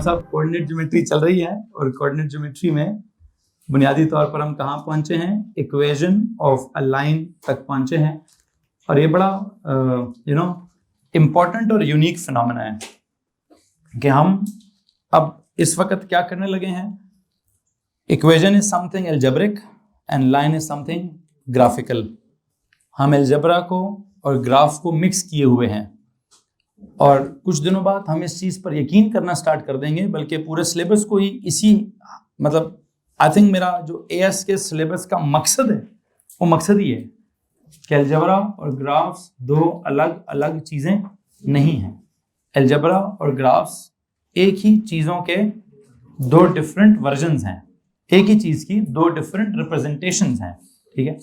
जनाब साहब coordinate geometry चल रही है और कोऑर्डिनेट ज्योमेट्री में बुनियादी तौर पर हम कहाँ पहुंचे हैं, इक्वेशन ऑफ अ लाइन तक पहुंचे हैं। और ये बड़ा इम्पॉर्टेंट और यूनिक फिनोमेना है कि हम अब इस वक्त क्या करने लगे हैं। Equation is something algebraic and line is something graphical. हम एल्जेब्रा को और ग्राफ को मिक्स किए हुए हैं और कुछ दिनों बाद हम इस चीज़ पर यकीन करना स्टार्ट कर देंगे, बल्कि पूरे सिलेबस को ही इसी मतलब आई थिंक मेरा जो एएस के सिलेबस का मकसद है वो मकसद ही है कि अलजेब्रा और ग्राफ्स दो अलग अलग चीज़ें नहीं हैं। अलजेब्रा और ग्राफ्स एक ही चीज़ों के दो डिफरेंट वर्जन्स हैं, एक ही चीज़ की दो डिफरेंट रिप्रेजेंटेशंस हैं, ठीक है।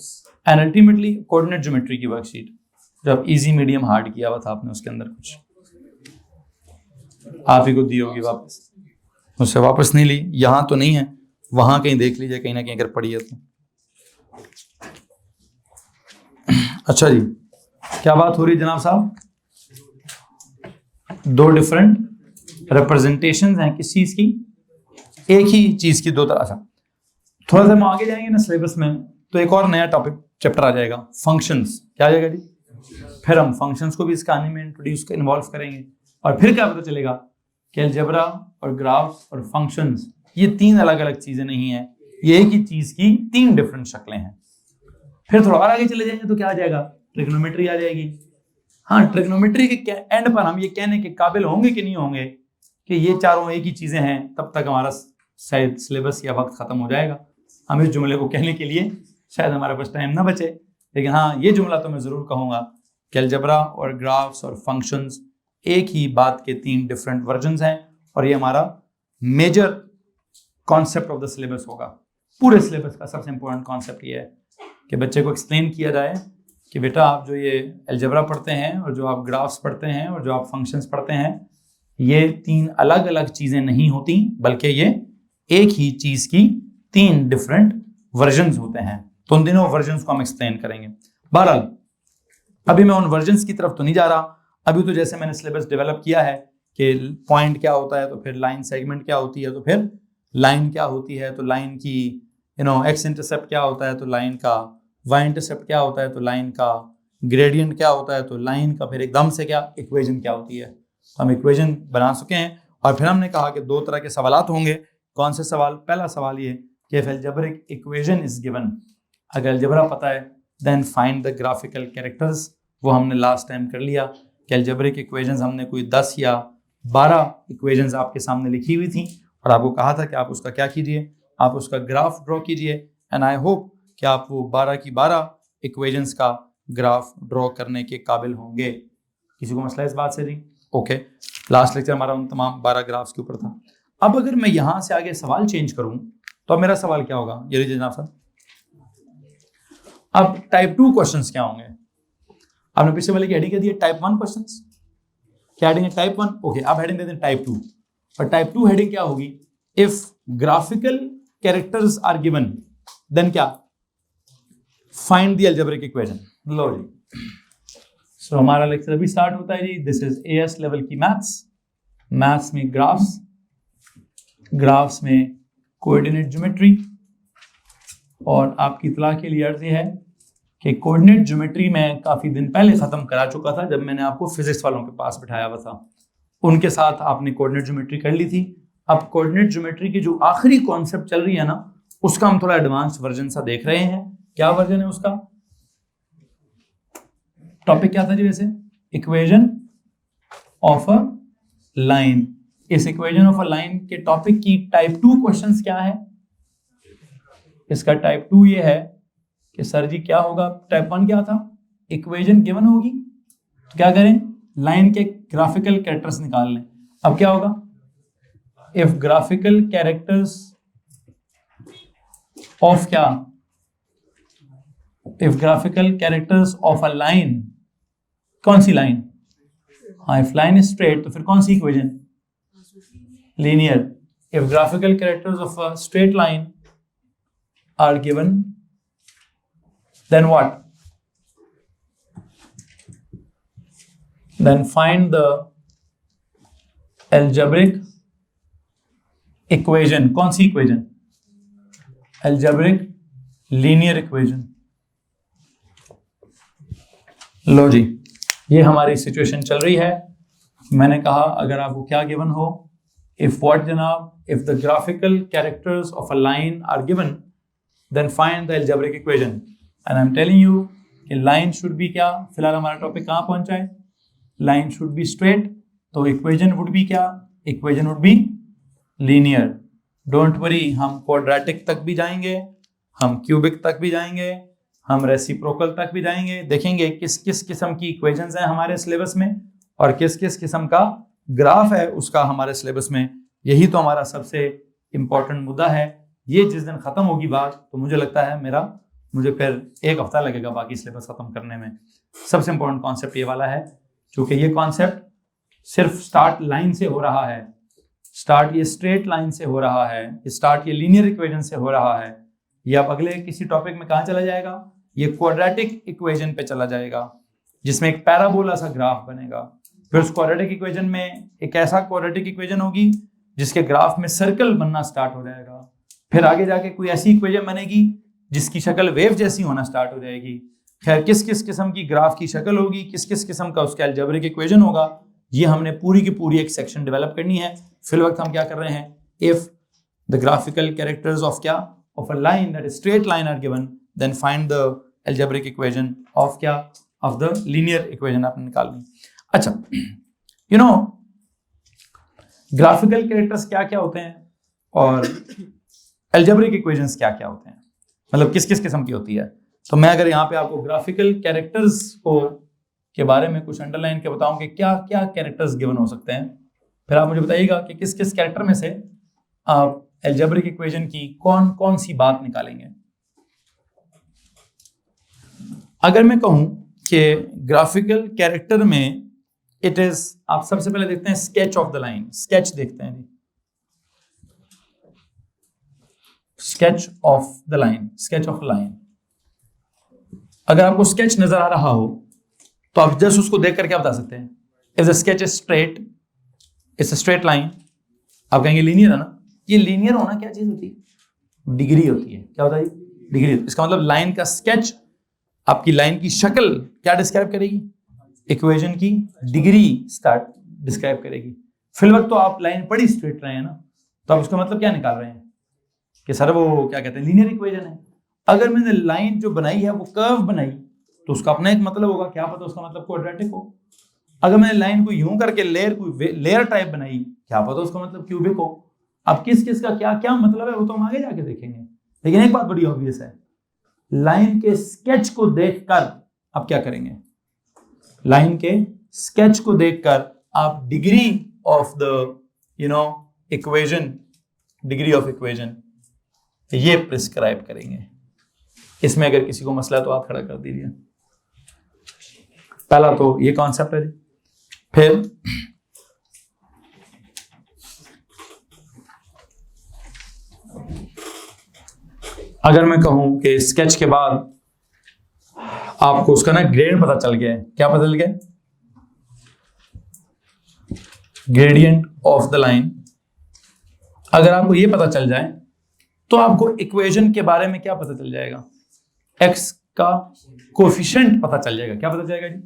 एंड अल्टीमेटली कोऑर्डिनेट ज्योमेट्री की वर्कशीट जब इजी मीडियम हार्ड किया हुआ था आपने, उसके अंदर कुछ आप ही को दी होगी वापस, उससे वापस नहीं ली। यहाँ तो नहीं है, वहाँ कहीं देख लीजिए, कहीं ना कहीं अगर पड़ी है तो। अच्छा जी, क्या बात हो रही है जनाब साहब? दो डिफरेंट रिप्रेजेंटेशंस हैं किस चीज़ की, एक ही चीज़ की दो तरह से। थोड़ा सा हम आगे जाएंगे ना सिलेबस में तो एक और नया टॉपिक चैप्टर आ जाएगा, फंक्शंस। क्या आ जाएगा जी? फिर हम फंक्शंस को भी इस कहानी में इंट्रोड्यूस इन्वॉल्व करेंगे और फिर क्या पता चलेगा कि अलजेब्रा और ग्राफ्स और फंक्शंस ये तीन अलग अलग चीजें नहीं है, ये एक ही चीज की तीन डिफरेंट शक्लें हैं। फिर थोड़ा और आगे चले जाएंगे तो क्या आ जाएगा, ट्रिग्नोमेट्री आ जाएगी। हाँ, ट्रिग्नोमेट्री के एंड पर हम ये कहने के काबिल होंगे कि नहीं होंगे कि ये चारों एक ही चीजें हैं, तब तक हमारा शायद सिलेबस या वक्त खत्म हो जाएगा। हम इस जुमले को कहने के लिए शायद हमारे पास टाइम ना बचे, लेकिन हाँ ये जुमला तो मैं जरूर कहूंगा कि अलजेब्रा और ग्राफ्स और फंक्शंस एक ही बात के तीन डिफरेंट वर्जन्स हैं और ये हमारा major concept of the syllabus होगा। पूरे सिलेबस का सबसे इंपॉर्टेंट कॉन्सेप्ट ये है कि बच्चे को एक्सप्लेन किया जाए कि बेटा आप जो ये अलजेब्रा पढ़ते हैं और जो आप ग्राफ्स पढ़ते हैं और जो आप फंक्शंस पढ़ते हैं, ये तीन अलग अलग चीज़ें नहीं होती, बल्कि ये एक ही चीज़ की तीन डिफरेंट वर्जन्स होते हैं। तो उन तीनों वर्जन्स को हम एक्सप्लेन करेंगे। बहरहाल अभी मैं उन वर्जन्स की तरफ तो नहीं जा रहा, अभी तो जैसे मैंने सिलेबस डेवलप किया है कि पॉइंट क्या होता है, तो फिर लाइन सेगमेंट क्या होती है, तो फिर लाइन क्या होती है, तो लाइन की एक्स इंटरसेप्ट क्या होता है, तो लाइन का वाई इंटरसेप्ट क्या होता है, तो लाइन का ग्रेडियंट क्या होता है, तो लाइन का फिर एकदम से क्या इक्वेशन क्या होती है। तो हम इक्वेशन बना चुके हैं और फिर हमने कहा कि दो तरह के सवालात होंगे। कौन से सवाल? पहला सवाल ये कि if algebraic equation is given, अगर अलजेब्रा पता है then find the graphical characters. वो हमने लास्ट टाइम कर लिया कि अलजेब्रिक इक्वेशंस हमने कोई 10 या 12 इक्वेशंस आपके सामने लिखी हुई थी और आपको कहा था कि आप उसका क्या कीजिए, आप उसका ग्राफ ड्रॉ कीजिए। एंड आई होप कि आप वो 12 की 12 इक्वेशंस का ग्राफ ड्रॉ करने के काबिल होंगे। किसी को मसला इस बात से जी? ओके, लास्ट लेक्चर हमारा उन तमाम 12 ग्राफ्स के ऊपर था। अब अगर मैं यहाँ से आगे सवाल चेंज करूँ तो अब मेरा सवाल क्या होगा, ये लीजिए जनाब साहब। अब टाइप 2 क्वेश्चंस क्या होंगे? आपने पिछले वाले की हेडिंग क्या दी है, टाइप 1 क्वेश्चंस। क्या हेडिंग है? टाइप 1। ओके, अब हेडिंग देते हैं टाइप 2। और टाइप 2 हेडिंग क्या होगी? If graphical characters are given then क्या, फाइंड द अलजेब्रिक इक्वेशन। लो जी, सो हमारा लेक्चर अभी स्टार्ट होता है जी। दिस इज एएस लेवल की मैथ्स में ग्राफ्स में कोऑर्डिनेट ज्योमेट्री। और आपकी इत्तला के लिए अर्ज है कि कोऑर्डिनेट ज्योमेट्री में काफ़ी दिन पहले ख़त्म करा चुका था, जब मैंने आपको फिजिक्स वालों के पास बिठाया हुआ था। उनके साथ आपने कोऑर्डिनेट ज्योमेट्री कर ली थी। अब कोऑर्डिनेट ज्योमेट्री की जो आखिरी कॉन्सेप्ट चल रही है ना, उसका हम थोड़ा एडवांस वर्जन सा देख रहे हैं। क्या वर्जन है उसका? टॉपिक क्या था जी वैसे? Equation of a line. इस इक्वेशन ऑफ अ लाइन के टॉपिक की टाइप 2 क्वेश्चंस क्या है? इसका टाइप 2 ये है कि सर जी क्या होगा, टाइप 1 क्या था, इक्वेशन गिवन होगी तो क्या करें, लाइन के ग्राफिकल कैरेक्टर्स निकाल लें। अब क्या होगा, इफ ग्राफिकल कैरेक्टर्स ऑफ क्या, if graphical characters of a line, कौन सी लाइन? हाँ, इफ लाइन इज स्ट्रेट तो फिर कौन सी equation? Linear. If graphical characters of a straight line are given then what? Then find the algebraic equation, कौन सी इक्वेजन? Algebraic linear equation. लो जी, ये हमारी सिचुएशन चल रही है। मैंने कहा अगर आपको क्या गिवन हो, इफ व्हाट जनाब, if the graphical characters of a line are given then find the algebraic equation. And I am telling you कि लाइन शुड बी क्या, फिलहाल हमारा टॉपिक कहाँ पहुंचा है, लाइन शुड बी स्ट्रेट, तो इक्वेजन वुड बी क्या, equation would be linear. Don't worry, हम क्वाड्रेटिक तक भी जाएंगे, हम क्यूबिक तक भी जाएंगे, हम रेसिप्रोकल तक भी जाएंगे, देखेंगे किस किस किस्म की इक्वेशंस हैं हमारे सिलेबस में और किस किस किस्म का ग्राफ है उसका हमारे सिलेबस में। यही तो हमारा सबसे इंपॉर्टेंट मुद्दा है। ये जिस दिन खत्म होगी बात, तो मुझे लगता है मुझे फिर एक हफ्ता लगेगा बाकी सिलेबस खत्म करने में। सबसे इंपॉर्टेंट कॉन्सेप्ट ये वाला है, क्योंकि ये कॉन्सेप्ट सिर्फ स्टार्ट लाइन से हो रहा है, स्टार्ट ये स्ट्रेट लाइन से हो रहा है, स्टार्ट ये लीनियर इक्वेशन से हो रहा है। ये अब अगले किसी टॉपिक में कहाँ चला जाएगा, ये क्वाड्रेटिक इक्वेशन पे चला जाएगा, जिसमें एक पैराबोला सा ग्राफ बनेगा। फिर उस क्वाड्रेटिक इक्वेशन में एक ऐसा क्वाड्रेटिक इक्वेशन होगी जिसके ग्राफ में सर्कल बनना स्टार्ट हो जाएगा। फिर आगे जाके कोई ऐसी इक्वेशन बनेगी जिसकी शक्ल वेव जैसी होना स्टार्ट हो जाएगी। खैर किस किस किस्म की ग्राफ की शक्ल होगी, किस किस किस्म का उसका अलजेब्रिक इक्वेशन होगा, ये हमने पूरी की पूरी एक सेक्शन डेवलप करनी है। फिर वक्त हम क्या कर रहे हैं, if the graphical characters of क्या, of a line that is straight line are given then find the algebraic equation of क्या, ऑफ द लीनियर इक्वेशन आपने निकालनी। अच्छा, यू नो ग्राफिकल कैरेक्टर्स क्या क्या होते हैं और अलजेब्रिक इक्वेशंस क्या क्या होते हैं, मतलब किस किस किस्म की होती है। तो मैं अगर यहाँ पे आपको ग्राफिकल कैरेक्टर्स को के बारे में कुछ अंडरलाइन के बताऊं कि क्या क्या कैरेक्टर्स गिवन हो सकते हैं, फिर आप मुझे बताइएगा कि किस किस कैरेक्टर में से आप अलजेब्रिक इक्वेशन की कौन कौन सी बात निकालेंगे। अगर मैं कहूं कि ग्राफिकल कैरेक्टर में इट इज, आप सबसे पहले देखते हैं sketch of the line, sketch देखते हैं जी, sketch of the line, sketch of line. अगर आपको स्केच नजर आ रहा हो तो आप जस्ट उसको देखकर क्या बता सकते हैं, if the sketch is straight, it's a straight line, आप कहेंगे लीनियर है ना। ये लीनियर होना क्या चीज होती है, डिग्री होती है। क्या होता है, डिग्री। इसका मतलब लाइन का स्केच आपकी लाइन की शक्ल क्या डिस्क्राइब करेगी, इक्वेशन की डिग्री स्टार्ट डिस्क्राइब करेगी। फिल वक्त तो आप लाइन पढ़ी स्ट्रेट रहे हैं ना, तो आप उसका मतलब क्या निकाल रहे हैं कि सर वो क्या कहते हैं, लीनियर इक्वेशन है। अगर मैंने लाइन जो बनाई है वो कर्व बनाई तो उसका अपना एक मतलब होगा, क्या पता उसका मतलब क्वाड्रेटिक हो। अगर मैंने लाइन को यूं करके लेयर टाइप बनाई, क्या पता उसका मतलब क्यूबिक हो। अब किस किस का क्या क्या मतलब है वो तो हम आगे जाके देखेंगे, लेकिन एक बात बड़ी ऑब्वियस है, लाइन के स्केच को देखकर आप क्या करेंगे, लाइन के स्केच को देखकर आप degree of the equation, degree of equation ये प्रिस्क्राइब करेंगे। इसमें अगर किसी को मसला तो आप खड़ा कर दीजिए। पहला तो ये कॉन्सेप्ट है। फिर अगर मैं कहूं कि स्केच के बाद आपको उसका ना ग्रेड पता चल गया है, क्या पता चल गया, ग्रेडियंट ऑफ द लाइन। अगर आपको ये पता चल जाए तो आपको इक्वेशन के बारे में क्या पता चल जाएगा, एक्स का कोएफिशिएंट पता चल जाएगा। क्या पता चलेगा जी,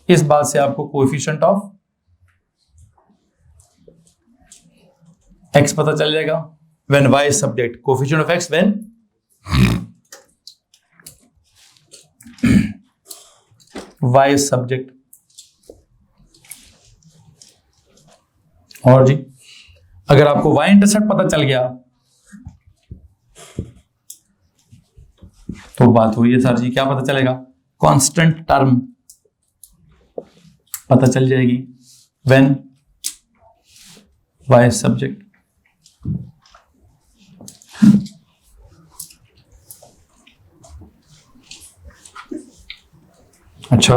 इस बात से आपको कोएफिशिएंट ऑफ एक्स पता चल जाएगा। When y is subject, coefficient of x when y is subject। और जी अगर आपको y इंटरसेप्ट पता चल गया तो बात हुई है सर जी, क्या पता चलेगा, कांस्टेंट टर्म पता चल जाएगी व्हेन y is subject। अच्छा,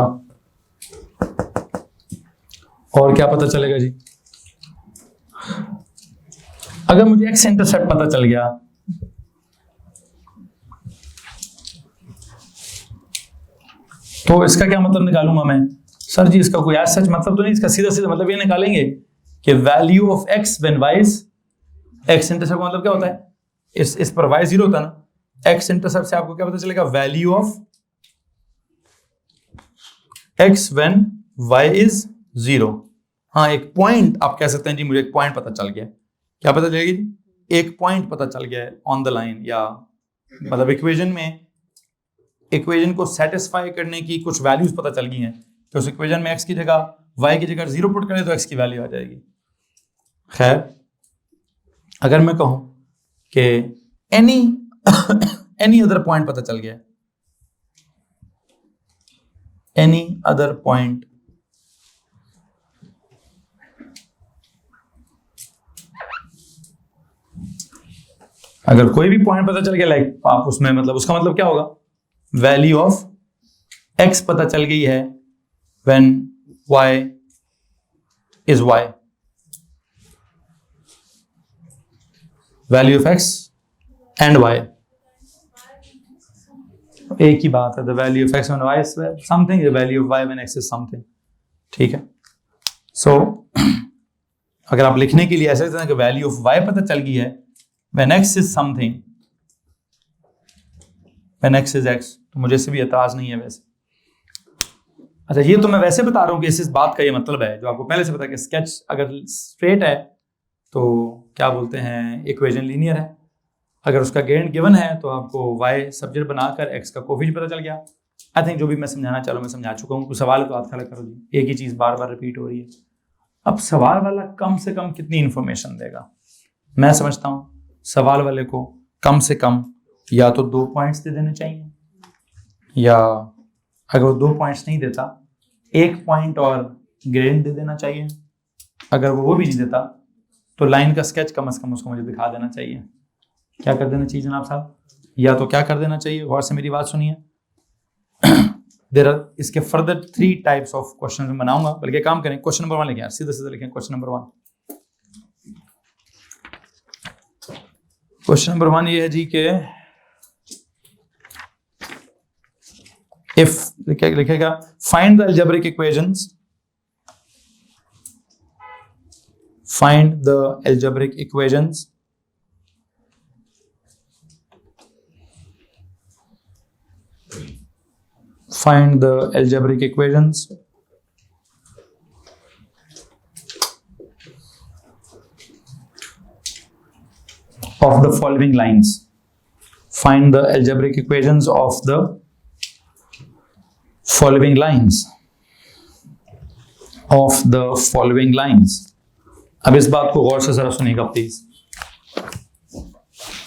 और क्या पता चलेगा जी, अगर मुझे एक्स इंटरसेप्ट पता चल गया तो इसका क्या मतलब निकालूंगा मैं, सर जी इसका कोई ऐसा सच मतलब तो नहीं, इसका सीधा सीधा मतलब ये निकालेंगे कि value of x when y is x intercept का मतलब क्या होता है, इस पर वाई 0 होता है ना, एक्स इंटरसेप्ट से आपको क्या पता चलेगा, value of x when y is 0। हाँ, एक पॉइंट आप कह सकते हैं जी, मुझे एक पॉइंट पता चल गया। क्या पता चलेगी जी, एक पॉइंट पता चल गया है ऑन द लाइन, या मतलब इक्वेशन में, इक्वेशन को सेटिस्फाई करने की कुछ वैल्यूज पता चल गई हैं, तो उस इक्वेशन में एक्स की जगह वाई की जगह 0 पुट करें तो एक्स की वैल्यू आ जाएगी। खैर, अगर मैं कहूं कि एनी अदर पॉइंट पता चल गया, एनी अदर पॉइंट अगर कोई भी पॉइंट पता चल गया, लाइक आप उसमें, मतलब उसका मतलब क्या होगा, वैल्यू ऑफ एक्स पता चल गई है when y is y, value of x and y एक ही बात है। The value of x when y is something, the value of y when x is something. ठीक है, सो अगर आप लिखने के लिए ऐसे लिखते हैं कि वैल्यू ऑफ वाई पता चल गई है when x is something, when x is x, तो मुझे से भी एतराज नहीं है वैसे। अच्छा, ये तो मैं वैसे बता रहा हूँ कि इस बात का ये मतलब है जो आपको पहले से पता है कि स्केच अगर स्ट्रेट है तो क्या बोलते हैं, इक्वेशन लीनियर है। अगर उसका ग्रेडियंट गिवन है तो आपको y सब्जेक्ट बनाकर x का कोफिशिएंट पता चल गया। आई थिंक जो भी मैं समझाना चाह रहा हूँ मैं समझा चुका हूँ। सवाल तो हाथ खड़ा करो जी, एक ही चीज बार बार रिपीट हो रही है। अब सवाल वाला कम से कम कितनी इंफॉर्मेशन देगा? मैं समझता हूँ सवाल वाले को कम से कम या तो 2 पॉइंट्स दे देने चाहिए, या अगर वो 2 पॉइंट्स नहीं देता 1 पॉइंट और ग्रेडियंट दे देना चाहिए। अगर वो भी नहीं देता तो लाइन का स्केच कम से कम उसको मुझे दिखा देना चाहिए। क्या कर देना चाहिए जनाब साहब? या तो क्या कर देना चाहिए, गौर से मेरी बात सुनिए, देयर आर इसके फर्दर 3 टाइप्स ऑफ क्वेश्चन में बनाऊंगा। बल्कि काम करें, क्वेश्चन नंबर 1 लिखें, सीधा सीधा लिखें क्वेश्चन नंबर 1। क्वेश्चन नंबर 1 ये है जी कि इफ लिखेगा find the algebraic equations, find the algebraic equations find the algebraic equations of the following lines. Find the algebraic equations of the following lines. Of the following lines. अब इस बात को गौर से जरा सुनिएगा प्लीज।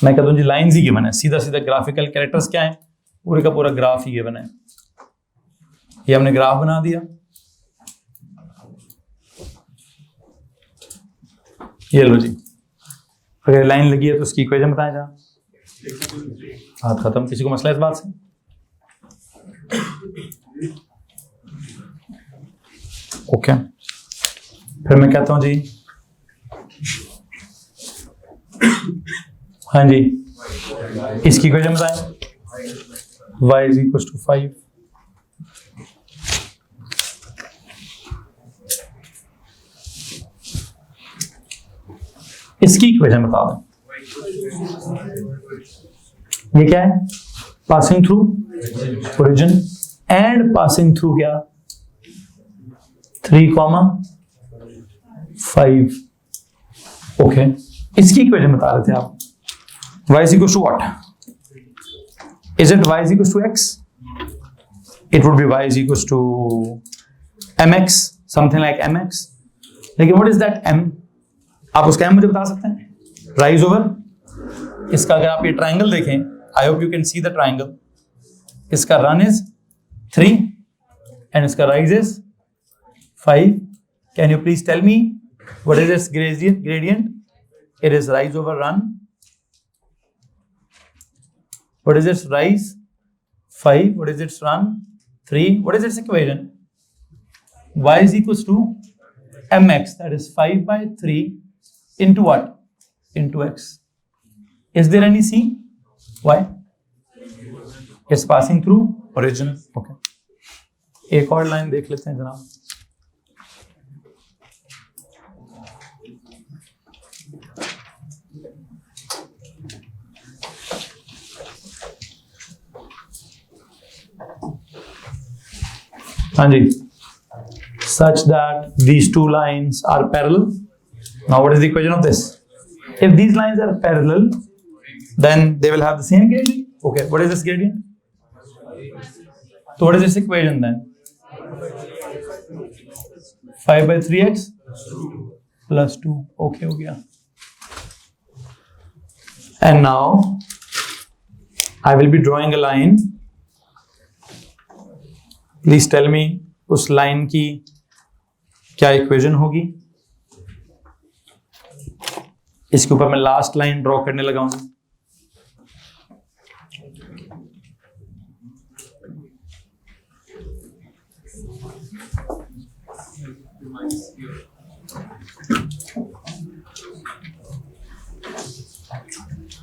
मैं कहता हूं जी लाइन्स ही गिवन है, सीधा सीधा ग्राफिकल कैरेक्टर्स क्या है, पूरे का पूरा ग्राफ ही गिवन है। ये हमने ग्राफ बना दिया, ये लो जी, अगर लाइन लगी है तो उसकी इक्वेशन बताएं जरा। बात खत्म। किसी को मसला इस बात से? ओके, फिर मैं कहता हूं जी, हाँ जी, इसकी इक्वेशन बताएं। y is equals to 5, इसकी इक्वेशन बता दें। ये क्या है? Passing through origin and passing through क्या 3,5। ओके, इसकी इक्वेशन बता रहे थे आप। y is equals to what? Is it y is equals to x? It would be y is equals to mx, something like mx. लेकिन what is that m? आप उसका m मुझे बता सकते हैं? राइज ओवर इसका, अगर आप ये ट्राइंगल देखें, I hope you can see the triangle. इसका रन इज 3 एंड इसका rise is 5। Can you please tell me what is its gradient? It is rise over run. What is its rise? 5. What is its run? 3. What is its equation? Y is equals to mx, that is 5 by 3 into what? Into x. Is there any c? Why? It's passing through origin. Okay. एक और line देख लेते हैं जनाब। हाँ जी, such that these two lines are parallel. Now what is the equation of this? If these lines are parallel, then they will have the same gradient. Okay, what is this gradient? So what is this equation then? 5 by 3x plus 2. Okay, हो गया. And now I will be drawing a line. Please tell me उस line की क्या equation होगी. इसके ऊपर मैं last line draw करने लगा हूं.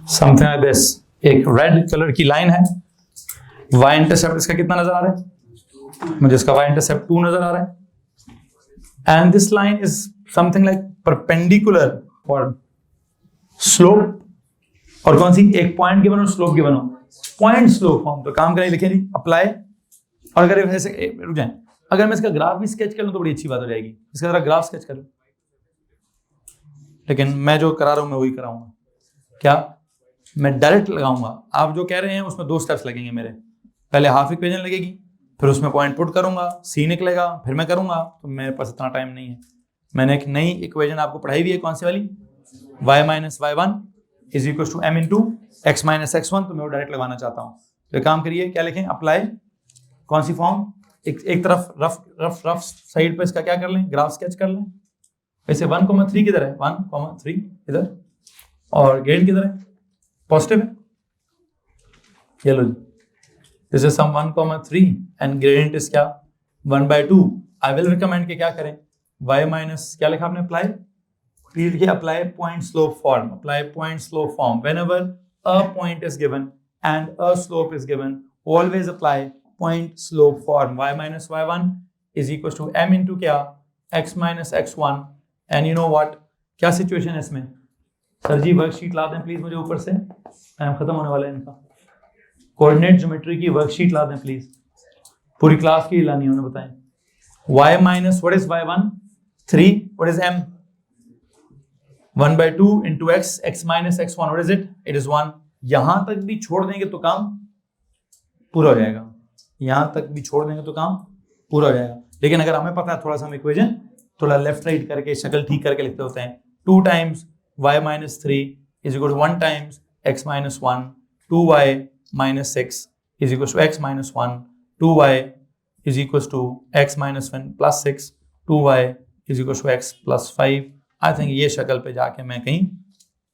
Something like this. एक रेड कलर की लाइन है. y इंटरसेप्ट इसका कितना नजर आ रहा है? मुझे इसका y इंटरसेप्ट 2 नजर आ रहा है. And this line is something like perpendicular for slope. और कौन सी? एक पॉइंट गिवन और स्लोप गिवन हो. Point slope form. तो काम करें, लिखे जी अप्लाई. और अगर ऐसे रुक जाए, अगर मैं इसका ग्राफ भी स्केच कर लूं तो बड़ी अच्छी बात हो जाएगी. इसका जरा ग्राफ स्केच कर लूं. लेकिन मैं जो करा रहा हूं मैं वही कराऊंगा. क्या? मैं डायरेक्ट लगाऊंगा. आप जो कह रहे हैं उसमें 2 स्टेप्स लगेंगे मेरे. पहले हाफ इक्वेशन लगेगी, फिर उसमें पॉइंट पुट करूंगा, सी निकलेगा, फिर मैं करूंगा. तो मेरे पास इतना टाइम नहीं है. मैंने एक नई इक्वेशन आपको पढ़ाई हुई है. कौन सी वाली? y minus y1 is equal to m into x minus x1. तो मैं वो डायरेक्ट लगाना चाहता हूँ. तो एक काम करिए, क्या लिखें? अप्लाई. कौन सी फॉर्म? एक तरफ रफ साइड पे इसका क्या कर लें? ग्राफ स्केच कर लें. वैसे 1,3 किधर है? 1,3 इधर. और ग्रेड किधर है? पॉजिटिव है. ये लो जी, this is some 1,3 and gradient is क्या? 1/2. आई विल रिकमेंड कि क्या करें? y माइनस क्या लिखा आपने? अप्लाई. प्लीज लिखिए apply point slope form. Apply point slope form. Whenever a point is given and a slope is given, always apply point slope form. y minus y1 is equal to m into क्या? x minus x1. And you know what, क्या situation है इसमें? Sir जी worksheet ला दें please मुझे ऊपर से. Time खत्म होने वाला है इनका. कोऑर्डिनेट ज्योमेट्री की वर्कशीट ला दें प्लीज. पूरी क्लास की लानी है, उन्हें बताएं. y minus what is y1? 3. What is m? 1/2 into x minus x1. What is it? It is 1. यहां तक भी छोड़ देंगे तो काम पूरा हो जाएगा. यहां तक भी छोड़ देंगे तो काम पूरा हो जाएगा. लेकिन अगर हमें पता है थोड़ा सा हम इक्वेशन थोड़ा लेफ्ट राइट करके शक्ल ठीक करके लिखते होते हैं. 2 times y minus 3 is equal to 1 times x minus 1. 2y minus 6 is equal to x minus 1. 2y is equal to x minus 1 plus 6. 2y is equal to x plus 5. I think ये शक्ल पे जाके मैं कहीं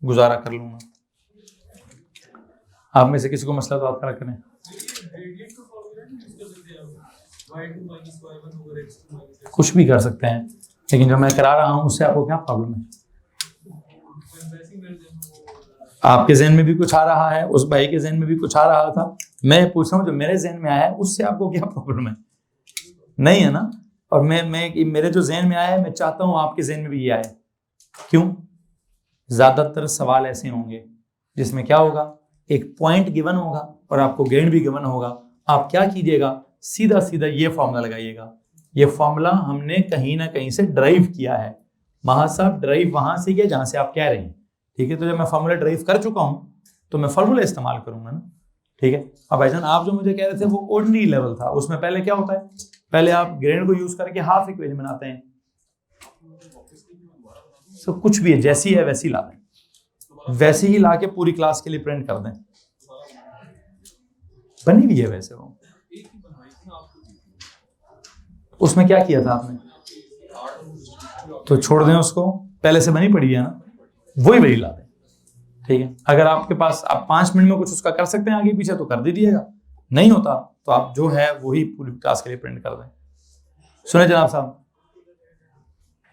गुजारा कर लूंगा. आप में से किसी को मसला तो आप खड़ा करें. कुछ भी कर सकते हैं, लेकिन जो मैं करा रहा हूं उससे आपको क्या प्रॉब्लम है? आपके ज़हन में भी कुछ आ रहा है, उस भाई के ज़हन में भी कुछ आ रहा था. मैं पूछ रहा हूँ जो मेरे ज़हन में आया है उससे आपको क्या प्रॉब्लम है? नहीं है ना. और मैं मेरे जो ज़हन में आया है मैं चाहता हूँ आपके ज़हन में भी ये आए. क्यों? ज्यादातर सवाल ऐसे होंगे जिसमें क्या होगा, एक पॉइंट गिवन होगा और आपको ग्रेड भी गिवन होगा. आप क्या कीजिएगा, सीधा सीधा ये फॉर्मूला लगाइएगा. ये फॉर्मूला हमने कहीं ना कहीं से ड्राइव किया है. महाज साहब ड्राइव वहां से किया जहां से आप कह रहे हैं. ठीक है, तो जब मैं फॉर्मूला ड्राइव कर चुका हूं तो मैं फॉर्मूला इस्तेमाल करूंगा ना. ठीक है. अब भाईजान आप जो मुझे कह रहे थे वो ऑर्डिनरी लेवल था. उसमें पहले क्या होता है, पहले आप ग्रेड को यूज करके हाफ इक्वेशन बनाते हैं. तो कुछ भी है, जैसी है वैसी ला दें, वैसे ही ला के पूरी क्लास के लिए प्रिंट कर दें. बनी हुई है वैसे वो. उसमें क्या किया था आपने? तो छोड़ दें उसको, पहले से बनी पड़ी है ना, वही ला दें. ठीक है. अगर आपके पास आप 5 मिनट में कुछ उसका कर सकते हैं आगे पीछे तो कर दीजिएगा. नहीं होता तो आप जो है वही पूरी क्लास के लिए प्रिंट कर दें. सुने जनाब साहब,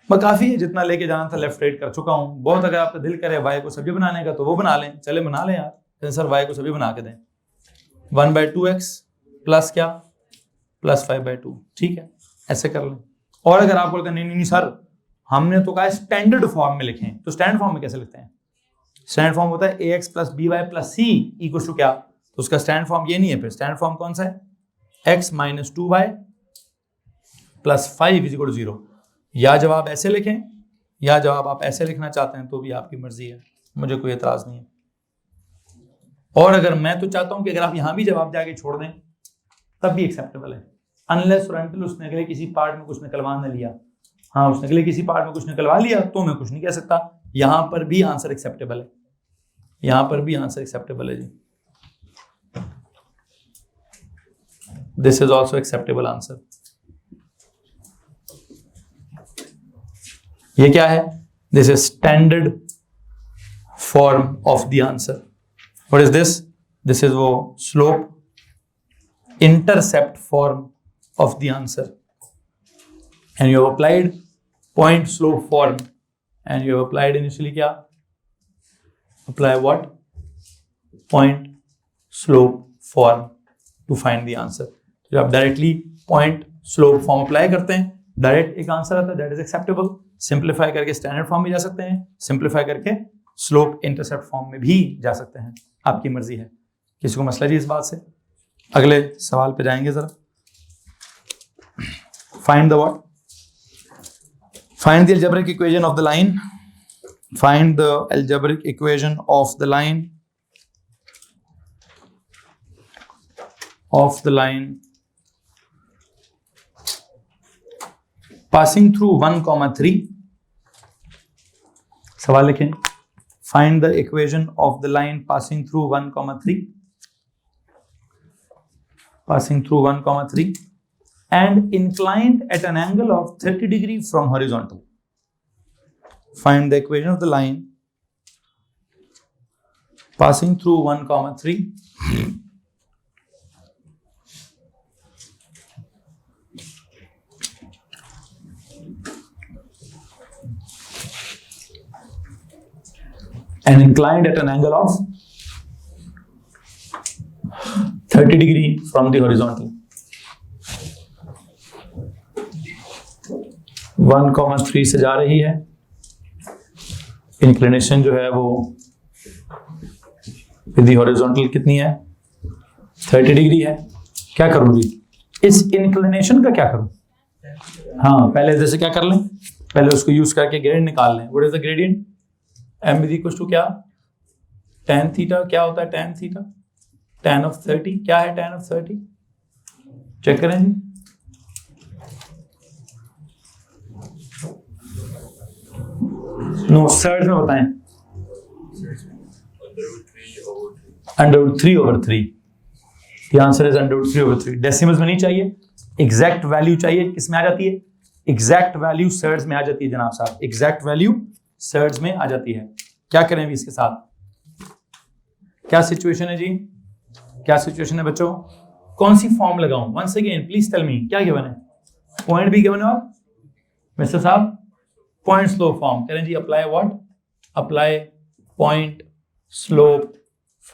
मैं काफी है जितना लेके जाना था लेफ्ट राइट कर चुका हूँ. बहुत अगर आपका दिल करे वाई को सब्जी बनाने का तो वो बना लें. चले बना लें यार. सर वाई को सब्जी बना के दें. 1/2x प्लस क्या? प्लस 5/2. ठीक है, ऐसे कर लें. और अगर आपको लगता नहीं सर हमने तो कहा स्टैंडर्ड फॉर्म में लिखें, तो स्टैंडर्ड फॉर्म में कैसे लिखते हैं? स्टैंडर्ड फॉर्म होता है ax plus by plus c equal to क्या? तो उसका स्टैंडर्ड फॉर्म ये नहीं है. फिर स्टैंडर्ड फॉर्म कौन सा है? x minus 2y plus 5 is equal to 0। या जवाब ऐसे लिखें या जवाब आप ऐसे लिखना चाहते हैं तो भी आपकी मर्जी है, मुझे कोई एतराज नहीं है। और अगर मैं तो चाहता हूं कि अगर आप यहां भी जवाब जाके छोड़ दें तब भी एक्सेप्टेबल है, अनलेस और अनटिल उसने अगले किसी पार्ट में कुछ निकलवा न लिया। हाँ, उसने अगले किसी पार्ट में कुछ निकलवा लिया तो मैं कुछ नहीं कह सकता। यहां पर भी आंसर एक्सेप्टेबल है, यहां पर भी आंसर एक्सेप्टेबल है जी। This is also acceptable answer. ये क्या है? This is standard form of the answer. What is this? This is वो slope intercept form of the answer, and you have applied point slope form and you have applied initially क्या? Apply what? Point slope form to find the answer। तो आप directly point slope form apply करते हैं, direct एक answer आता है, that is acceptable. Simplify करके standard form में जा सकते हैं, सिंप्लीफाई करके स्लोप इंटरसेप्ट फॉर्म में भी जा सकते हैं, आपकी मर्जी है। किसी को मसला जी इस बात से? अगले सवाल पे जाएंगे जरा। Find the what? Find the algebraic equation of the line. Find the algebraic equation of the line. Of the line passing through 1,3. सवाल लिखें। Find the equation of the line passing through 1,3. Passing through 1,3. And inclined at an angle of 30 degree from horizontal. Find the equation of the line passing through 1,3 and inclined at an angle of 30 degree from the horizontal. 1,3 से जा रही है, inclination जो है वो with the horizontal कितनी है? 30 degree है। क्या करूं जी? इस इंक्लिनेशन का क्या करूं? हाँ, पहले जैसे क्या कर लें, पहले उसको यूज करके ग्रेडियंट निकाल लें। What is the gradient? m is equal to क्या? tan theta. क्या होता है tan थीटा? tan of 30। क्या है tan ऑफ 30? चेक करें जी। नो, सर्ड में बताएं। √3/3। The answer is √3/3। डेसिमल्स में नहीं चाहिए, एग्जैक्ट वैल्यू चाहिए। किस में आ जाती है? एग्जैक्ट वैल्यू सर्ड्स में आ जाती है जनाब साहब, एग्जैक्ट वैल्यू सर्ड्स में आ जाती है। क्या करें अभी इसके साथ? क्या सिचुएशन है जी? क्या सिचुएशन है बच्चों? कौन सी फॉर्म लगाऊं? Once again please tell me, क्या गिवन है? पॉइंट भी गिवन है और मिस्टर साहब पॉइंट स्लोप फॉर्म करें जी। Apply what? Apply point slope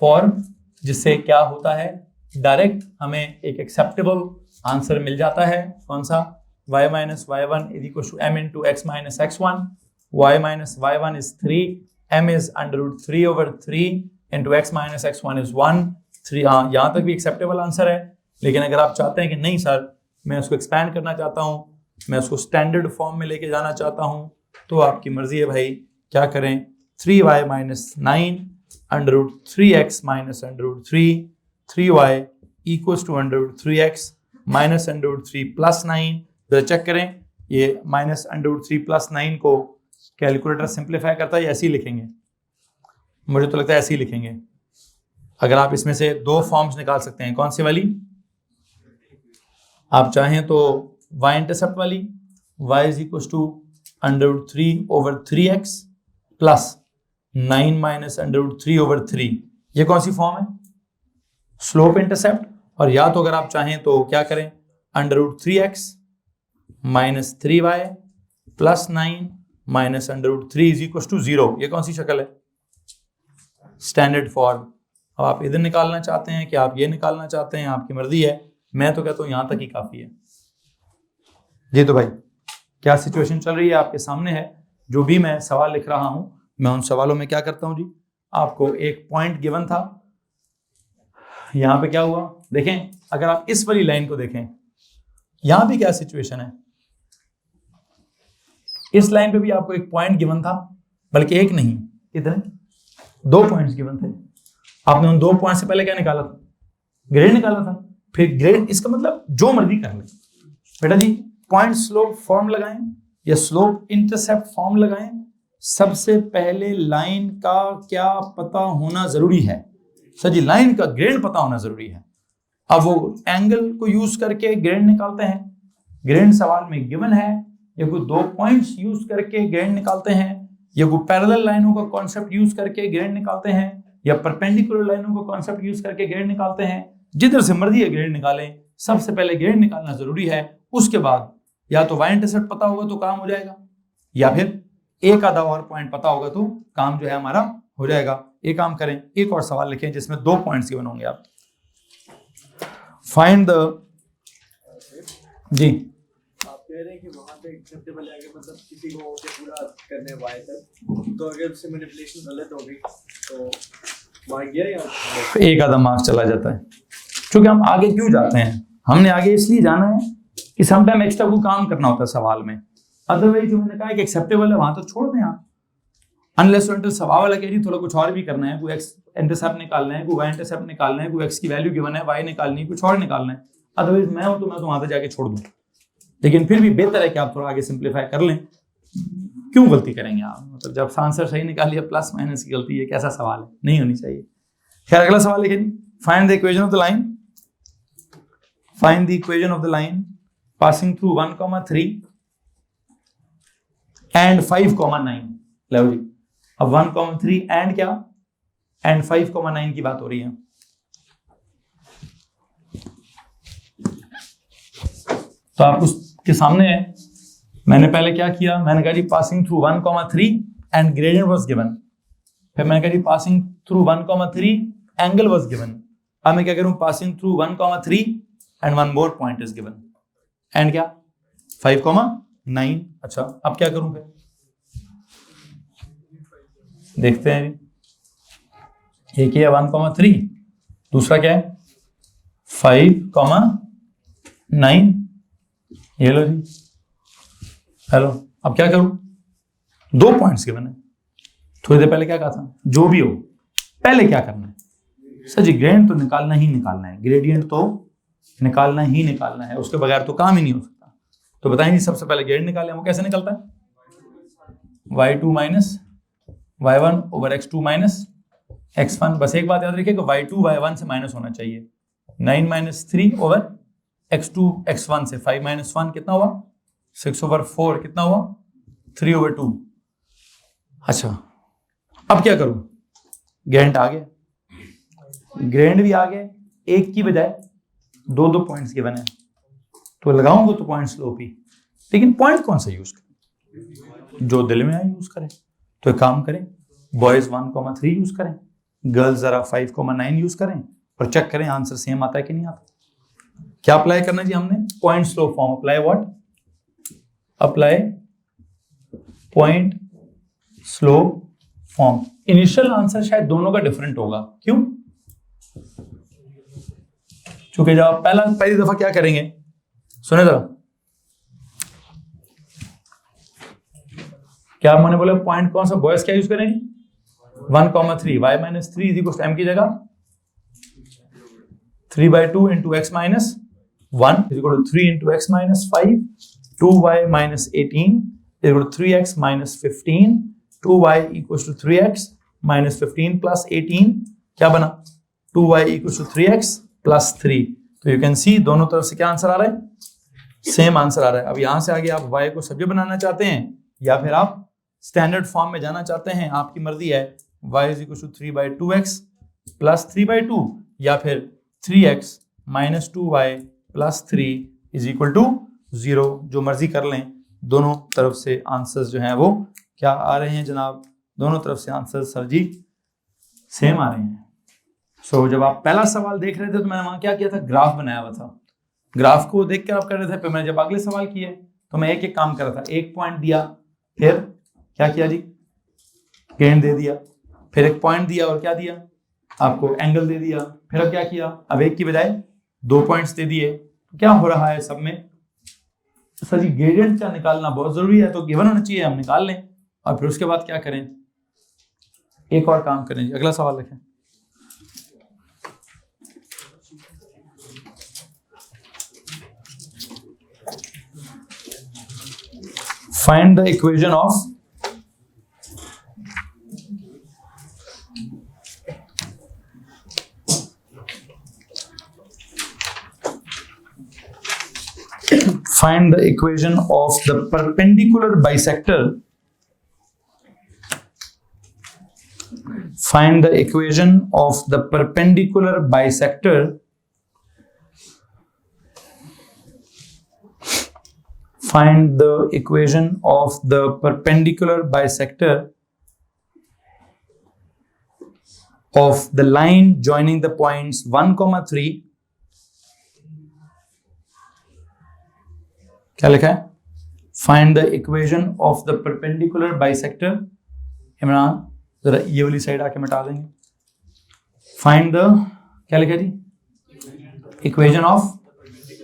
form, जिससे क्या होता है? डायरेक्ट हमें एक एक्सेप्टेबल आंसर मिल जाता है। कौन सा? y minus y1 is equal to m into x minus x1। y minus y1 is 3, m is √3/3 into x minus x1 is 1। 3, हाँ, यहाँ तक भी एक्सेप्टेबल आंसर है। लेकिन अगर आप चाहते हैं कि नहीं सर मैं उसको एक्सपैंड करना चाहता हूँ, मैं उसको स्टैंडर्ड फॉर्म में लेके जाना चाहता हूँ, तो आपकी मर्जी है भाई। क्या करें? 3y minus 9 √3x minus √3, 3y equals to √3x minus √3 plus 9। तो चेक करें, ये माइनस √3 प्लस 9 को कैलकुलेटर सिंप्लीफाई करता है या ऐसे ही लिखेंगे? मुझे तो लगता है ऐसे ही लिखेंगे। अगर आप इसमें से दो फॉर्म्स निकाल सकते हैं, कौन सी वाली? आप चाहें तो y इंटरसेप्ट वाली, y is equal to √3/3x plus 9 minus √3/3। ये कौन सी फॉर्म है? Slope intercept. और या तो अगर आप चाहें तो क्या करें? √3x minus 3y plus 9 minus √3 is equal to 0। ये कौन सी शक्ल है? Standard form. अब आप इधर निकालना चाहते हैं कि आप ये निकालना चाहते हैं, आपकी मर्जी है। मैं तो कहता हूं यहां तक ही काफी है जी। तो भाई क्या सिचुएशन चल रही है आपके सामने है। जो भी मैं सवाल लिख रहा हूं, मैं उन सवालों में क्या करता हूं जी, आपको एक पॉइंट गिवन था। यहां पे क्या हुआ देखें, अगर आप इस वाली लाइन को देखें, यहां भी क्या सिचुएशन है? इस लाइन पे भी आपको एक पॉइंट गिवन था, बल्कि एक नहीं, कितने, 2 पॉइंट्स गिवन थे। आपने उन 2 पॉइंट से पहले क्या निकाला था, ग्रेड निकाला था। फिर ग्रेड, इसका मतलब जो मर्जी कर ले बेटा जी, पॉइंट स्लोप फॉर्म लगाएं या स्लोप इंटरसेप्ट फॉर्म लगाएं, सबसे पहले लाइन का क्या पता होना जरूरी है। सर जी लाइन का ग्रेड पता होना जरूरी है। अब वो एंगल को यूज करके ग्रेड निकालते हैं, ग्रेड सवाल में गिवन है, या कोई 2 पॉइंट्स यूज करके ग्रेड निकालते हैं, या कोई पैरेलल लाइनों का कॉन्सेप्ट यूज करके ग्रेड निकालते हैं, या परपेंडिकुलर लाइनों का कॉन्सेप्ट यूज करके ग्रेड निकालते हैं। जिधर से मर्जी ग्रेड निकालें, सबसे पहले ग्रेड निकालना जरूरी है। उसके बाद या तो वाई इंटरसेप्ट पता होगा तो काम हो जाएगा, या फिर एक आधा और पॉइंट पता होगा तो काम जो है हमारा हो जाएगा। एक काम करें, एक और सवाल लिखें जिसमें 2 पॉइंट्स गिवन होंगे। आप फाइंड द, जी आप कह रहे हैं कि वहां पे एक्सेप्टेबल है, अगर मतलब किसी को ओके पूरा करने वाई तक, तो अगर उससे मैनिपुलेशन गलत हो गई तो मार्क गया या एक आधा मार्क्स चला जाता है। क्योंकि हम आगे क्यों जाते हैं, हमने आगे इसलिए जाना है कि समटाइम एक्स्ट्रा को काम करना होता है सवाल में। अदरवाइज जो मैंने कहा कि एक्सेप्टेबल है वहां तो छोड़ दें आप, अनलेस अनटिल सवाल वाला कह रही थोड़ा कुछ और भी करना है, कोई एक्स इंटरसेप्ट निकालना है, कोई वाई इंटरसेप्ट निकालना है, कोई एक्स की वैल्यू गिवन है, वाई निकालनी है, कुछ और निकालना है। अदरवाइज मैं हूं तो मैं तो वहां तक जाके छोड़ दूं। लेकिन फिर भी बेहतर है कि आप थोड़ा आगे सिंप्लीफाई कर लें। क्यों गलती करेंगे आप, मतलब जब आंसर सही निकालिए प्लस माइनस की गलती, ये कैसा सवाल है, नहीं होनी चाहिए। खैर अगला सवाल लिखिए, find the equation of the line, find the equation of the line passing through 1,3 and 5,9। लो जी, अब 1,3 एंड क्या, एंड 5,9 की बात हो रही है। तो आप उसके सामने है, मैंने पहले क्या किया, मैंने कहा जी passing through 1,3 and gradient was given. फिर मैंने कहा जी passing through 1,3 angle was given. अब मैं क्या करूं, passing through 1,3 and 1 more point is given, and क्या 5,9। अच्छा अब क्या करूं फिर, देखते हैं। एक है 1,3, दूसरा क्या है 5,9। ये लो जी, हेलो। अब क्या करूं, 2 पॉइंट्स गिवन है। थोड़ी देर पहले क्या कहा था, जो भी हो पहले क्या करना है, सर जी ग्रेडियंट तो निकालना ही निकालना है, ग्रेडियंट तो निकालना ही निकालना है, उसके बगैर तो काम ही नहीं हो सकता। तो बताएं जी सबसे पहले ग्रेडियंट निकालें, वो कैसे निकलता है, y2 minus y1 over x2 minus x1। बस एक बात याद रखिए कि y2 y1 से माइनस होना चाहिए। 9 माइनस 3 ओवर x2 x1 से 5 माइनस 1 कितना हुआ 6 ओवर 4 कितना हुआ 3 ओवर 2। अच्छा अब क्या करूं, ग्रेडियंट आ गया, ग्रेडियंट भी आ गया, एक की बजाय 2 पॉइंट्स गिवन है, तो लगाऊंगा तो पॉइंट स्लोप ही। लेकिन पॉइंट कौन सा यूज करें, जो दिल में आए यूज करें। तो एक काम करें, बॉयज 1,3 यूज करें, गर्ल्स जरा 5,9 यूज करें, और चेक करें आंसर सेम आता है कि नहीं आता। क्या अप्लाई करना जी हमने, point slope form. Apply what, apply point slope form. Initial answer शायद दोनों का डिफरेंट होगा, क्यों, क्योंकि जब आप पहली दफा क्या करेंगे, सुने जरा, क्या मैंने बोला पॉइंट कौन सा, बॉयज क्या यूज करेंगे 1,3, y minus 3 is equal to m की जगह 3/2 into x minus 1 is equal to 3 into x minus 5, 2y minus 18 is equal to 3x minus 15, 2y equal to 3x minus 15 plus 18 क्या बना 2y equal to 3x plus 3। तो you can सी दोनों तरफ से क्या answer आ रहा है, सेम आंसर आ रहा है। अब यहां से आगे आप y को सब्जेक्ट बनाना चाहते हैं या फिर आप स्टैंडर्ड फॉर्म में जाना चाहते हैं, आपकी मर्जी है। y is equal to 3/2x plus 3/2 या फिर 3x minus 2y plus 3 is equal to 0, जो मर्जी कर लें। दोनों तरफ से आंसर्स जो हैं वो क्या आ रहे हैं जनाब, दोनों तरफ से आंसर सर जी सेम आ रहे हैं। सो जब आप पहला सवाल देख रहे थे तो मैंने वहां क्या किया था, ग्राफ बनाया हुआ था, ग्राफ को देख कर आप कर रहे थे। फिर मैंने जब अगले सवाल किए तो मैं एक एक काम कर रहा था, एक पॉइंट दिया, फिर क्या किया जी ग्रेडियंट दे दिया, फिर एक पॉइंट दिया और क्या दिया आपको एंगल दे दिया, फिर अब क्या किया, अब एक की बजाय 2 पॉइंट्स दे दिए। तो क्या हो रहा है सब में, सर जी ग्रेडियंट का निकालना बहुत जरूरी है, तो गिवन होना चाहिए, हम निकाल लें और फिर उसके बाद क्या करें, एक और काम करें जी। अगला सवाल लिखें। Find the equation of find the equation of the perpendicular bisector. Find the equation of the perpendicular bisector find the equation of the perpendicular bisector of the line joining the points 1, 3. क्या लिखा है? Find the equation of the perpendicular bisector. Imran जरा ये वाली side आके मिटा देंगे। Find the क्या लिखा जी? Equation of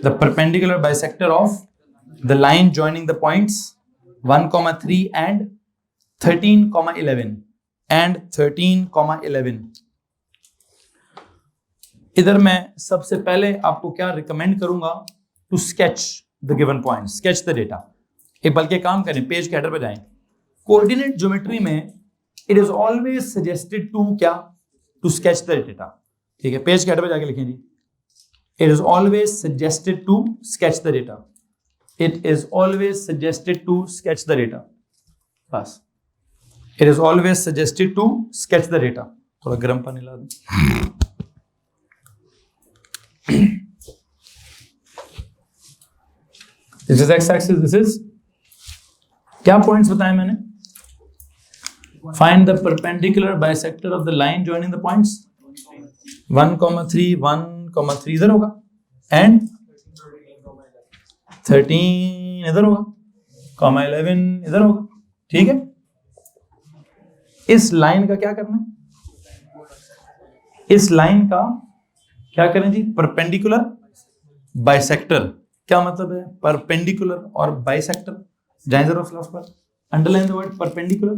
the perpendicular bisector of the line joining the points 1, 3 and 13, 11 इधर मैं सबसे पहले आपको क्या रिकमेंड करूंगा, to sketch the given point, sketch the data. एक बल्कि काम करें, पेज के हेडर पे जाएं, कोऑर्डिनेट ज्योमेट्री में it is always suggested to क्या, टू स्केच द डेटा। ठीक है, पेज के हेडर पे जाके लिखें जी, it is always suggested to sketch the data, it is always suggested to sketch the data. बस, it is always suggested to sketch the data. थोड़ा गर्म पानी ला दें। This is x-axis, this is क्या पॉइंट्स बताए मैंने? Find the perpendicular bisector of the line joining the points 1, 3 इधर होगा and 13 इधर होगा, 11 इधर होगा। ठीक है, इस लाइन का क्या करना है? इस लाइन का क्या करें जी? Perpendicular bisector. क्या मतलब है परपेंडिकुलर और बाइसेक्टर? जाएं जरा उस लफ्ज पर, अंडरलाइन द वर्ड परपेंडिकुलर।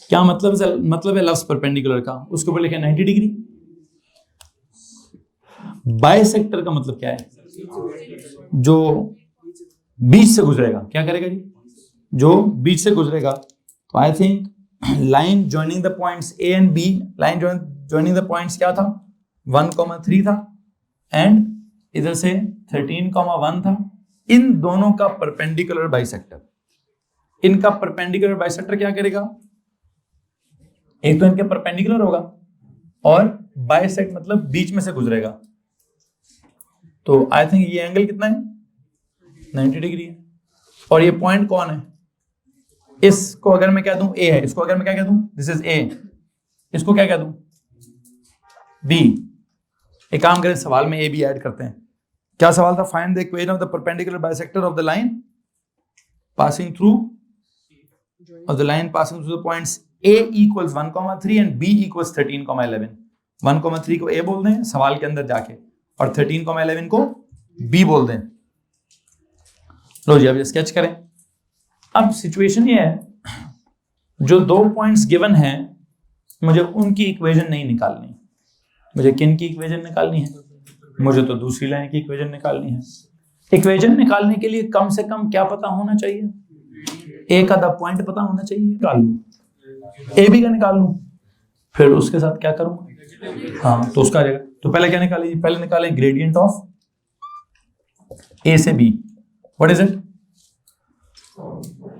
क्या मतलब है लफ्ज परपेंडिकुलर का? उसके ऊपर लिखे 90 डिग्री। बाइसेक्टर का मतलब क्या है? जो बीच से गुजरेगा। क्या करेगा जी? जो बीच से गुजरेगा। तो I think line joining the points A and B, line joining the points क्या था? 1, 3 था एंड इधर से 13, 1 था। इन दोनों का परपेंडिकुलर बाइसेक्टर, इनका परपेंडिकुलर बाइसेक्टर क्या करेगा? एक तो इनके परपेंडिकुलर होगा और बाइसेक्ट मतलब बीच में से गुजरेगा। तो आई थिंक ये एंगल कितना है? 90 डिग्री है। और ये पॉइंट कौन है? इसको अगर मैं क्या दूं? ए है। इसको अगर मैं क्या कह दूं? This is a. इसको क्या कह दूं? बी। एक काम करें, सवाल में ए बी ऐड करते हैं। क्या सवाल था? Find the equation of the perpendicular bisector of the line passing through the points A equals 1, 3 and B equals 13, 11। 1, 3 को ए बोल दें सवाल के अंदर जाके, और 13, 11 को बी बोल दें। लो जी, अब ये स्केच करें। अब सिचुएशन ये है, जो दो पॉइंट्स गिवन हैं, मुझे उनकी इक्वेशन नहीं निकालनी। मुझे किन की इक्वेशन निकालनी है? मुझे तो दूसरी लाइन की इक्वेशन निकालनी है। इक्वेशन निकालने के लिए कम से कम क्या पता होना चाहिए? एक आधा पॉइंट पता होना चाहिए। निकाल लूं, ए बी का निकाल लूं, फिर उसके साथ क्या करूंगा? हाँ, तो उसका आ जाएगा। तो पहले क्या निकालें? पहले निकालें ग्रेडियंट ऑफ ए से B. What is it?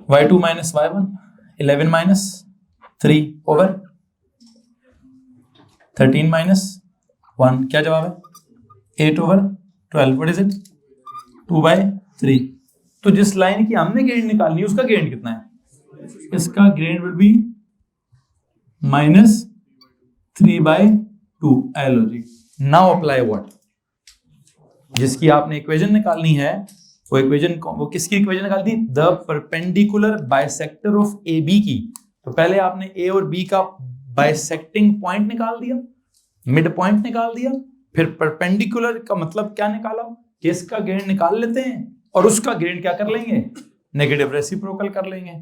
y2 minus y1, 11 minus 3 over 13 minus 1। क्या जवाब है? 8 over 12। What is it? 2/3। तो जिस लाइन की हमने ग्रेड निकालनी है उसका ग्रेड कितना है? इसका ग्रेड विल बी -3/2। एलो जी, नाउ अप्लाई व्हाट? जिसकी आपने इक्वेशन निकालनी है, वो किसकी इक्वेशन निकाल दी? The perpendicular bisector of A B की। तो पहले आपने ए और बी का बाइसेक्टिंग पॉइंट निकाल दिया, मिड पॉइंट निकाल दिया, फिर परपेंडिकुलर का मतलब क्या निकाला? कि इसका ग्रेड निकाल लेते हैं और उसका ग्रेड क्या कर लेंगे, नेगेटिव रेसिप्रोकल कर लेंगे।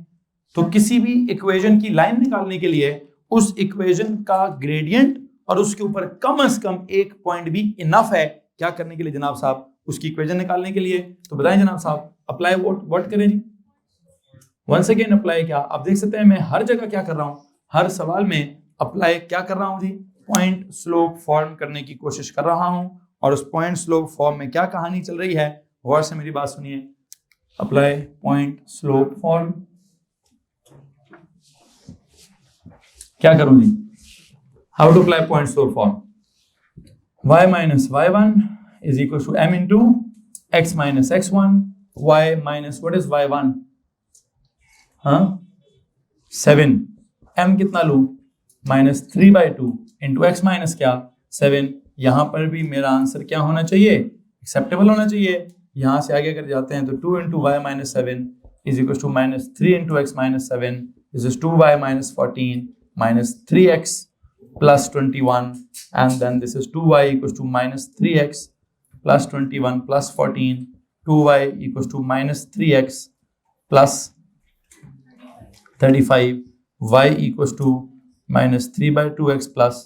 तो किसी भी इक्वेशन की लाइन निकालने के लिए उस इक्वेशन का ग्रेडियंट और उसके ऊपर कम से कम एक पॉइंट भी इनफ है क्या करने के लिए जनाब साहब, उसकी इक्वेशन निकालने के लिए। तो बताएं जनाब साहब, अप्लाई व्हाट करें जी, वंस अगेन अप्लाई क्या, आप देख सकते हैं मैं हर जगह क्या कर रहा हूं, हर सवाल में अप्लाई क्या कर रहा हूं जी, पॉइंट स्लोप फॉर्म करने की कोशिश कर रहा हूं। और उस पॉइंट स्लोप फॉर्म में क्या कहानी चल रही है, गौर से मेरी बात सुनिए। अप्लाई पॉइंट स्लोप फॉर्म, क्या करूं जी, how to apply point slope form, y minus y1 is equal to m into x minus x1, y minus what is y1, हाँ 7, m कितना लूं -3/2 इंटू एक्स माइनस क्या 7। यहां पर भी मेरा आंसर क्या होना चाहिए, एक्सेप्टेबल होना चाहिए। यहां से आगे कर जाते हैं तो 2 into y minus 7 is equal to -3 into x minus 7 is 2y minus 14 minus 3x plus 21, and then this is 2y equals to minus 3x plus 21 plus 14, 2y equals to minus 3x plus 35, y equals to minus 3/2x plus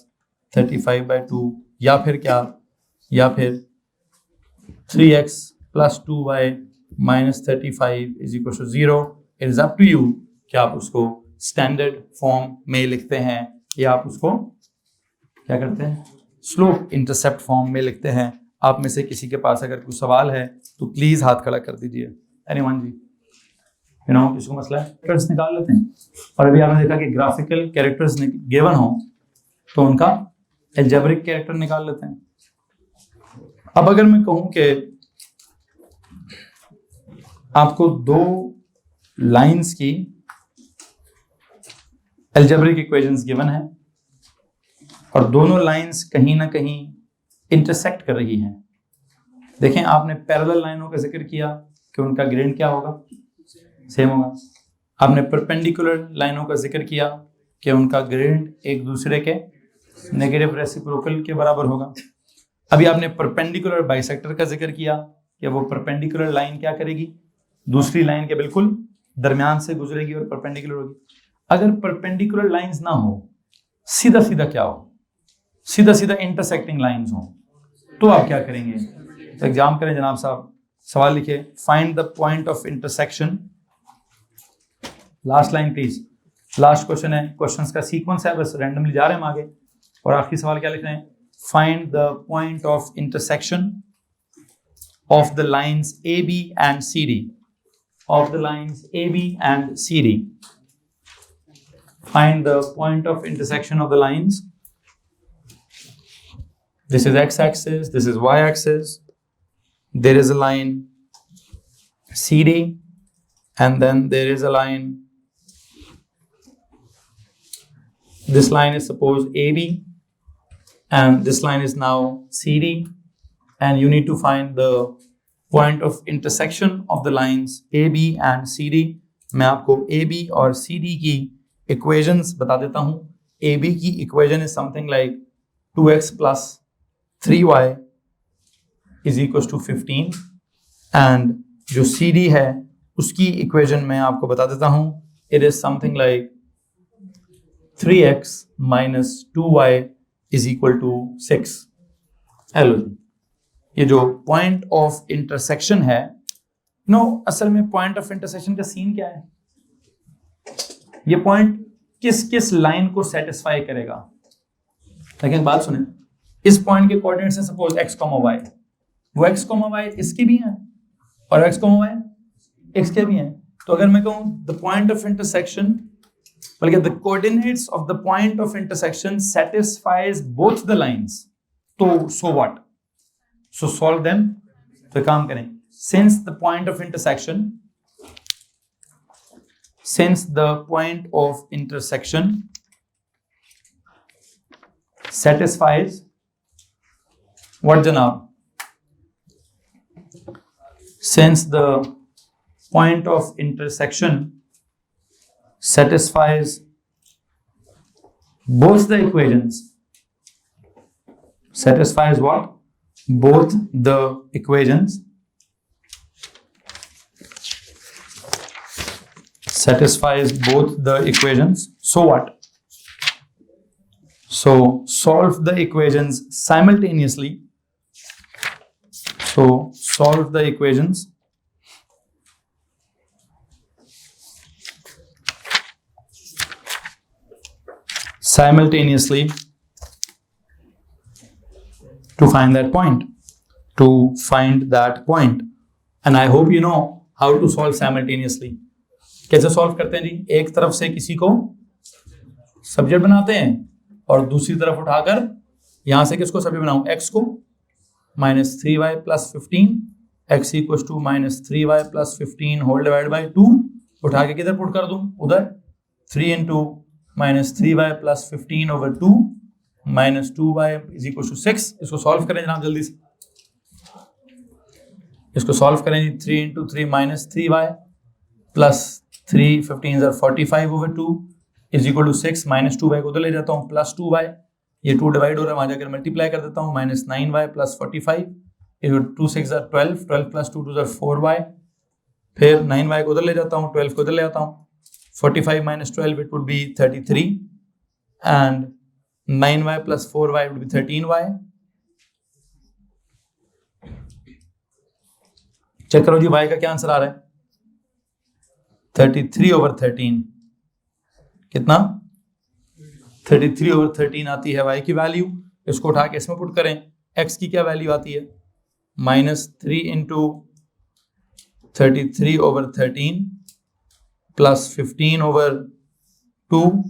35/2, या फिर क्या, या फिर 3x plus 2y minus 35 is equal to 0। It is up to you कि आप उसको standard form में लिखते हैं या आप उसको क्या करते हैं, स्लोप इंटरसेप्ट फॉर्म में लिखते हैं। आप में से किसी के पास अगर कोई सवाल है तो प्लीज हाथ खड़ा कर दीजिए। एनीवन जी, किसको मसला है, कैरेक्टर्स निकाल लेते हैं। और अभी आपने देखा कि ग्राफिकल कैरेक्टर्स गिवन हो तो उनका अलजेब्रिक कैरेक्टर निकाल लेते हैं। अब अगर मैं कहूं कि आपको दो लाइंस की अलजेब्रिक इक्वेशंस गिवन है और दोनों लाइंस कहीं ना कहीं इंटरसेक्ट कर रही हैं। देखें, आपने पैरेलल लाइनों का जिक्र किया कि उनका ग्रेड क्या होगा, सेम होगा। आपने परपेंडिकुलर लाइनों का जिक्र किया कि उनका ग्रेड एक दूसरे के नेगेटिव रेसिप्रोकल के बराबर होगा। अभी आपने परपेंडिकुलर बाइसेक्टर का जिक्र किया कि वो परपेंडिकुलर लाइन क्या करेगी, दूसरी लाइन के बिल्कुल दरमियान से गुजरेगी और परपेंडिकुलर होगी। अगर परपेंडिकुलर लाइंस ना हो, सीधा सीधा क्या हो, सीधा सीधा इंटरसेक्टिंग लाइंस हो, तो आप क्या करेंगे। तो एग्जाम करें जनाब साहब, सवाल लिखे, find the point of intersection, last line please, last question है, क्वेश्चंस का सीक्वेंस है, बस रैंडमली जा रहे हैं हम आगे। और आखिरी सवाल क्या लिख रहे हैं, find the point of intersection of the lines A B and C D, of the lines A B and C D. Find the point of intersection of the lines. This is x-axis, this is y-axis. There is a line CD, and then there is a line. This line is suppose AB, and this line is now CD, and you need to find the point of intersection of the lines AB and CD. मैं आपको AB और CD की equations बता देता हूं। A B की equation is something like 2x plus 3y is equal to 15, and जो C D है उसकी इक्वेशन मैं आपको बता देता हूं, it is something like 3x minus 2y is equal to 6। Hello जी, ये जो पॉइंट ऑफ इंटरसेक्शन है, असल में पॉइंट ऑफ इंटरसेक्शन का सीन क्या है, ये पॉइंट किस किस लाइन को सेटिस्फाई करेगा। लेकिन बात सुने, इस पॉइंट के कोऑर्डिनेट्स हैं सपोज x, y, वो x, y इसकी भी हैं और x, y इसके भी हैं। तो अगर मैं कहूं द पॉइंट ऑफ इंटरसेक्शन, बल्कि the coordinates of the point of intersection satisfies both the lines, तो so what, so solve them. तो काम करें, since the point of intersection, since the point of intersection satisfies what janab, since the point of intersection satisfies both the equations, satisfies what, both the equations satisfies both the equations. So what? So solve the equations simultaneously. So solve the equations simultaneously to find that point. To find that point. And I hope you know how to solve simultaneously. कैसे solve करते हैं जी? एक तरफ से किसी को subject बनाते हैं और दूसरी तरफ उठाकर यहां से किसको सब्जेक्ट बनाऊं? x को -3y + 15 x = -3y + 15 whole divide by 2 उठा के किधर पुट कर दूं? उधर 3 × -3y + 15 / 2 -2y = 6. इसको सॉल्व करें जनाब जल्दी से. इसको सॉल्व करें जी. 3 × 3 -3y + 3 15 = 45 / 2 = 6 -2y को उधर ले जाता हूँ +2y. ये 2 डिवाइड हो रहा है, वहां जाकर मल्टीप्लाई कर देता हूँ. -9y + 45 2 6 = 12 12 + 2 2 = 4y. फिर 9y को उधर ले जाता हूँ, 12 को उधर ले आता हूँ. 45 - 12 it would be 33 and 9y + 4y would be 13y. Check करो जी y का क्या आंसर आ रहा है? 33/13. कितना? 33/13 आती है y की वैल्यू. इसको उठा के इसमें पुट करें. x की क्या वैल्यू आती है? -3 × 33/13 + 15/2